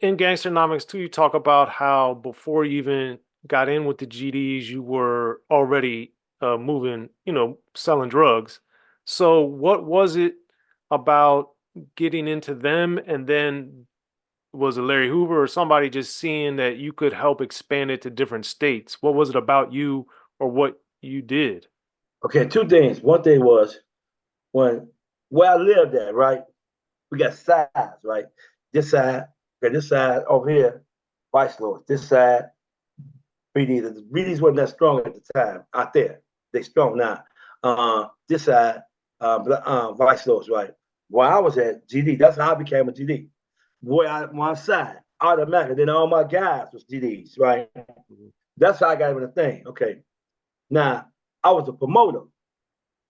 in Gangsternomics too, you talk about how before you even got in with the GDs, you were already moving, selling drugs. So what was it about getting into them, and then was it Larry Hoover or somebody just seeing that you could help expand it to different states? What was it about you or what you did? Okay, two things. One thing was when where I lived at, right? We got sides, right? This side, okay, this side over here, vice lords. This side, BDs. The BDs wasn't that strong at the time out there. They strong now. This side, vice lords, right? Where I was at GD, that's how I became a GD. Where I one side, automatically. Then all my guys was GDs, right? Mhm. That's how I got into the thing. Okay. Now I was a promoter.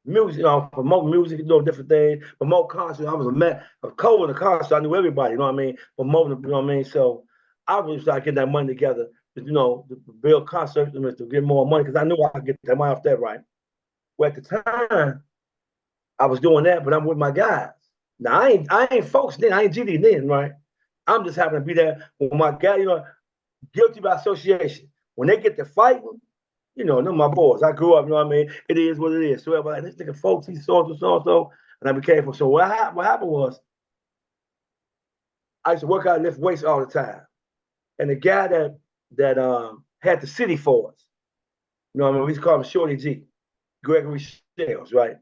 Music, promote music, different things, promote concerts. I was a man, I was cold in the concert. I knew everybody, you know what I mean? Promoting, you know what I mean? So I was like getting that money together, to build concerts and to get more money because I knew I could get that money off that, right? Well, at the time, I was doing that, but I'm with my guys. Now I ain't folks then, I ain't GD then, right? I'm just happen to be there with my guy, guilty by association. When they get to fighting, they're my boys. I grew up, you know what I mean? It is what it is. So everybody, this nigga folks, he's so and so. And I became from. So what happened was I used to work out and lift weights all the time. And the guy that had the city for us, you know what I mean? We used to call him Shorty G, Gregory Shells, right?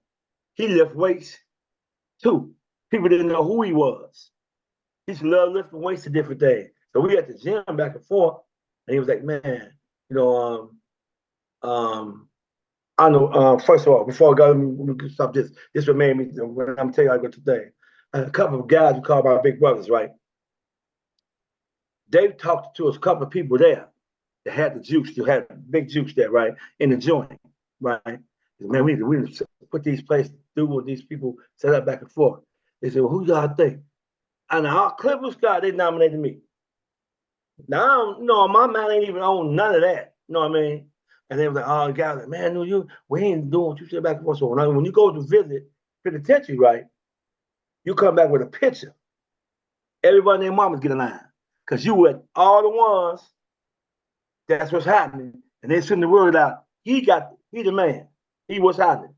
He lift weights too. People didn't know who he was. He used to love lifting weights to different things. So we at the gym back and forth, and he was like, man, you know, I know. First of all, before I go, let me stop this. This what made me. When I'm telling you, I go today. A couple of guys we call our big brothers, right? They talked to us, a couple of people there that had the juice, that had big juice there, right, in the joint, right? Man, we put these places, do what these people set up back and forth. They said, well, who y'all think? And our Clippers guy, they nominated me. Now, I don't, my man ain't even on none of that. You know what I mean? And they was like, oh, the guy was like, man, no, we ain't doing what you said back and forth. So when you go to visit penitentiary, right, you come back with a picture. Everybody and their mamas get a line. Because you with all the ones, that's what's happening. And they send the word out. He the man. He was happening.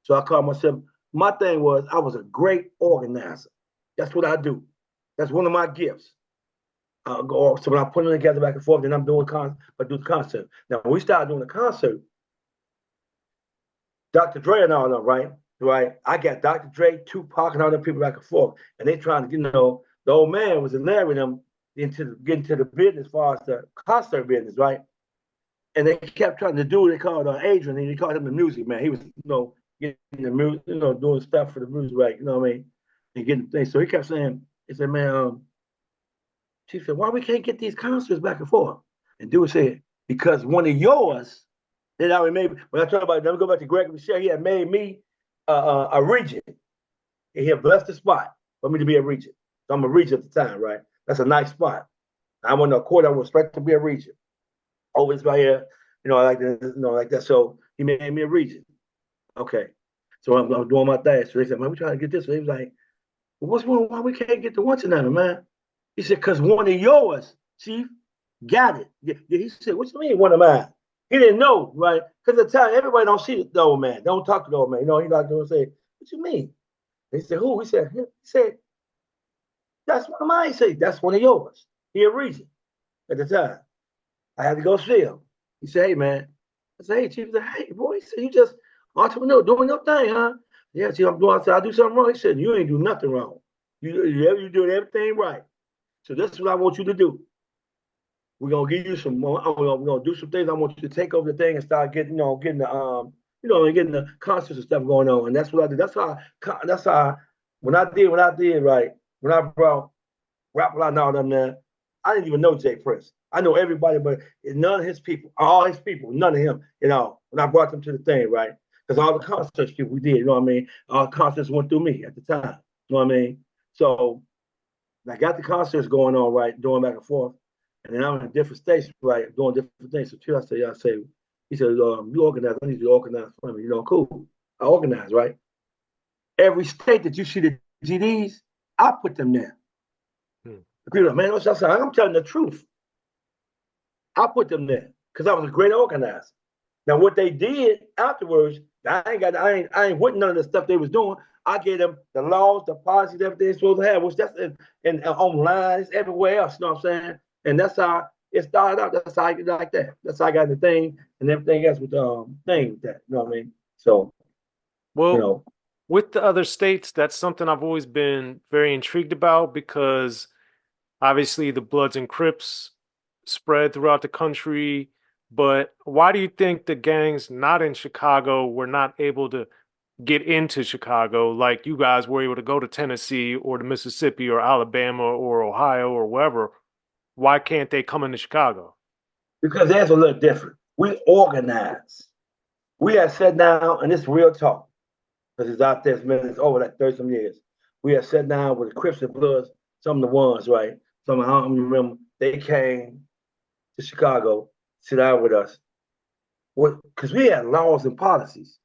So I called myself, my thing was I was a great organizer. That's what I do. That's one of my gifts. So when I put them together back and forth, then I'm doing I do the concert. Now when we started doing the concert, Dr. Dre and all them, right? Right. I got Dr. Dre, Tupac, and all them people back and forth, and they trying to, the old man was layering them getting to the business as far as the concert business, right? And they kept trying to do what they called Adrian, and they called him the music man. He was, getting the music, doing stuff for the music, right? You know what I mean? And getting things. So he kept saying, he said, man, she said, why we can't get these concerts back and forth? And Dewey said, because one of yours, then I made, when I talk about, let me go back to Greg Michelle, he had made me a regent. He had blessed the spot for me to be a regent. So I'm a regent at the time, right? That's a nice spot. I want to court, I would expect to be a regent. Always right here, like that, like that. So he made me a regent. Okay. So I'm doing my thing. So they said, man, we trying to get this. So he was like, well, what's wrong? Why we can't get the one tonight, man? He said, because one of yours, Chief, got it. He said, what you mean one of mine? He didn't know, right? Because at the time, everybody don't see the old man. Don't talk to the old man. He like to say, what you mean? He said, who? He said, that's one of mine. He said, that's one of yours. He a reason at the time. I had to go see him. He said, hey, man. I said, hey, Chief. He said, hey, boy. He said, you just entrepreneur doing your thing, huh? Yeah, Chief, I'm doing. I said, I do something wrong. He said, you ain't do nothing wrong. You doing everything right. So this is what I want you to do. We're gonna give you some more. We're gonna do some things. I want you to take over the thing and start getting, getting the getting the concerts and stuff going on. And that's what I did. That's how when I did what I did, right, when I brought Rap Lot and all them there, I didn't even know Jay Prince. I know everybody, but none of his people, all his people, none of him, when I brought them to the thing, right? Because all the concerts people we did, you know what I mean? All the concerts went through me at the time. You know what I mean? So I got the concerts going on, right, going back and forth. And then I'm in a different states, right, doing different things. So Chill, I say, he said, you organize, I need you to organize for me. Cool. I organize, right? Every state that you see the GDs, I put them there. Hmm. People are like, man, what's that? I'm telling the truth. I put them there because I was a great organizer. Now, what they did afterwards, I ain't with none of the stuff they was doing. I gave them the laws, the policies, everything they're supposed to have, which that's in online, it's everywhere else. You know what I'm saying? And that's how it started out. That's how I get like that. That's how I got the thing and everything else with the thing with that. You know what I mean? So, you Well, know, with the other states, that's something I've always been very intrigued about because obviously the Bloods and Crips spread throughout the country. But why do you think the gangs not in Chicago were not able to get into Chicago like you guys were able to go to Tennessee or to Mississippi or Alabama or Ohio or wherever? Why can't they come into Chicago? because that's a little different. We organize. We have sat down, and it's real talk. Because it's out there, man, it's over like 30 some years. We had sat down with the Crips and Bloods, some of the ones, right? Some of them, remember, they came to Chicago, sit down with us. Because we had laws and policies.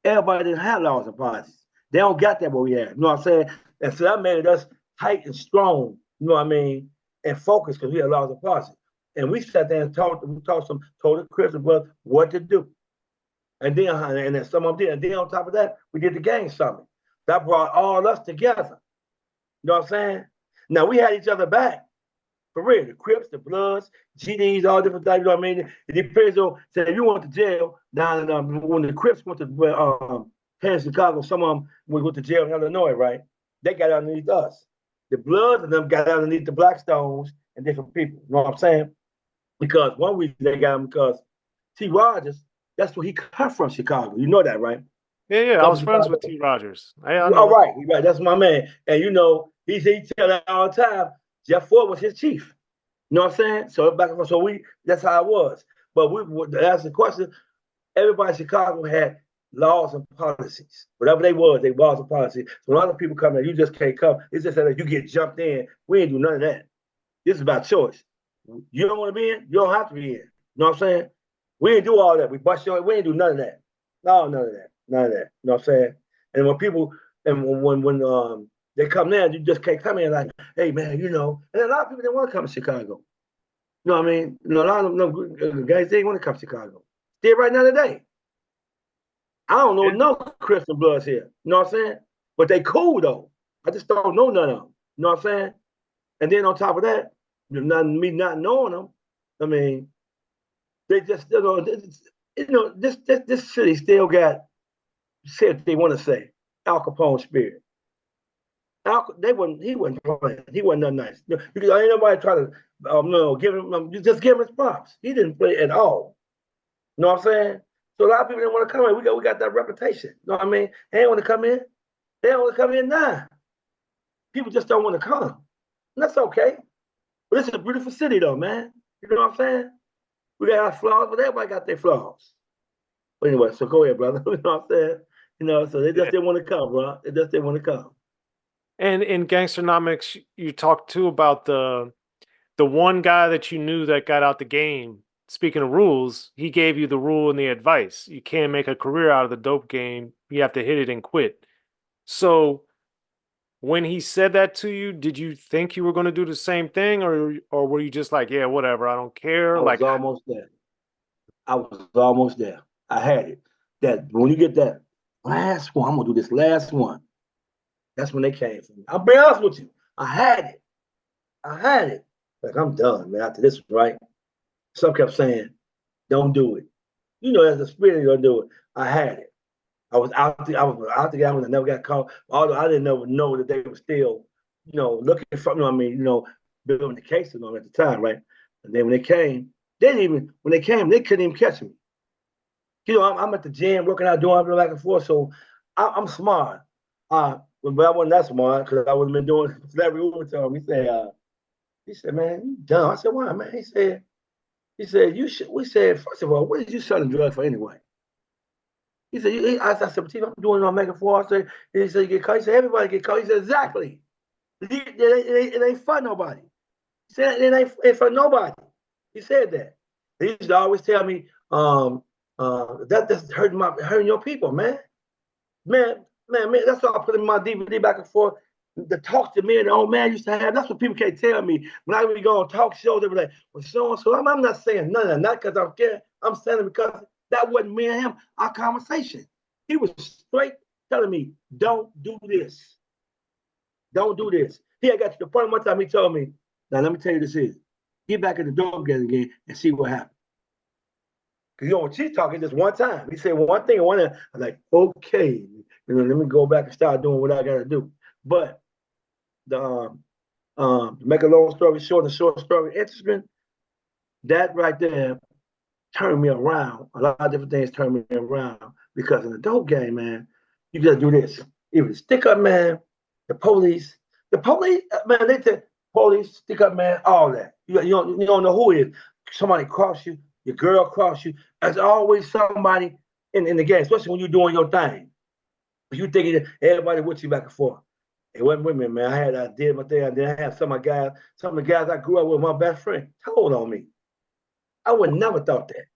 Everybody didn't have laws and policies. They don't got that what we have. You know what I'm saying? And so that made us tight and strong, you know what I mean? And focused because we had laws and policies. And we sat there and told the Crips and Bloods what to do. And then some of them did. And then on top of that, we did the gang summit. That brought all us together. You know what I'm saying? Now we had each other back. For real. The Crips, the Bloods, GDs, all different things. You know what I mean? It depends on, say, if you went to jail down in, when the Crips went to Chicago, some of them went to jail in Illinois, right? They got underneath us. The Bloods and them got underneath the Blackstones and different people. You know what I'm saying? Because one reason they got them because T. Rogers, that's where he come from, Chicago. You know that, right? Yeah, yeah, I Come was from friends with Chicago. T. Rogers. I All know him. right, right. That's my man. And you know, he tell that all the time. Jeff Ford was his chief. You know what I'm saying? So back and forth. So that's how it was. But to answer the question, everybody in Chicago had laws and policies. Whatever they laws and policies. So a lot of people come there, you just can't come. It's just that you get jumped in. We ain't do none of that. This is about choice. You don't want to be in, you don't have to be in. You know what I'm saying? We ain't do all that. We bust your, we ain't do none of that. No, none of that. None of that. You know what I'm saying? And when people, and when they come there, you just can't come in like, hey man, you know. And a lot of people didn't want to come to Chicago. You know what I mean? You know, a lot of them guys they didn't want to come to Chicago. Still right now today. I don't know Yeah. no Crips and Bloods here. You know what I'm saying? But they cool though. I just don't know none of them. You know what I'm saying? And then on top of that, me not knowing them, I mean, they just this city still got said they want to say Al Capone spirit. He wasn't playing. He wasn't that nice. Because ain't nobody trying to give him just give him his props. He didn't play at all. You know what I'm saying? So a lot of people didn't want to come in. We got that reputation. You know what I mean? They don't want to come in. They don't want to come in now. People just don't want to come. And that's okay. But it's a beautiful city though, man. You know what I'm saying? We got our flaws, but everybody got their flaws. But anyway, so go ahead, brother. You know what I'm saying? You know, so they just Yeah. didn't want to come, bro. They just didn't want to come. And in Gangsternomics, you talked too about the one guy that you knew that got out the game. Speaking of rules, he gave you the rule and the advice. You can't make a career out of the dope game. You have to hit it and quit. So when he said that to you, did you think you were going to do the same thing, or were you just like, yeah, whatever, I don't care? I was Like, almost there. I was almost there. I had it. That when you get that last one, I'm gonna do this last one. That's when they came from me. I'll be honest with you. I had it. I had it. Like I'm done, man. After this, right? Some kept saying, "Don't do it." You know, as a spirit, you're gonna do it. I had it. I was out the game and I never got caught. Although I didn't know that they were still, looking for me. I mean, building the case on them at the time, right? And then when they came, they couldn't even catch me. I'm at the gym working out, doing back and forth. So I'm smart. But I wasn't that smart because I wasn't been doing every overtime. He said, man, you dumb. I said, why, man? He said, you should. We said, first of all, what did you selling drugs for anyway? He said, I said, Chief, I'm doing it on Mega 4. I said, he said, you get caught. He said, everybody get caught. He said, exactly. It ain't for nobody. He said, it ain't for nobody. He said that. He used to always tell me, that's hurting your people, man. Man, that's why I put in my DVD back and forth. the talk to me and the old man used to have. That's what people can't tell me. When I would go on talk shows, they were like, well, so and so. I'm not saying none of that, not because I'm scared. I'm saying it because that wasn't me and him, our conversation. He was straight telling me, don't do this. Don't do this. He had got to the point one time he told me, now let me tell you this is. Get back in the door again and see what happens. Because when she's talking just one time, he said one thing and one time, I'm like, okay, let me go back and start doing what I gotta do. But the to make a long story short and short story interesting, that right there turned me around. A lot of different things turned me around because in the dope game, man, you gotta do this. Even the stick up man, the police, man, they tell police, stick up man, all that. You don't know who it is. Somebody cross you, your girl cross you. There's always somebody in the game, especially when you're doing your thing. You thinking everybody with you back and forth. It wasn't with me, man. I did my thing. I did have some of the guys I grew up with, my best friend, told on me. I would never thought that.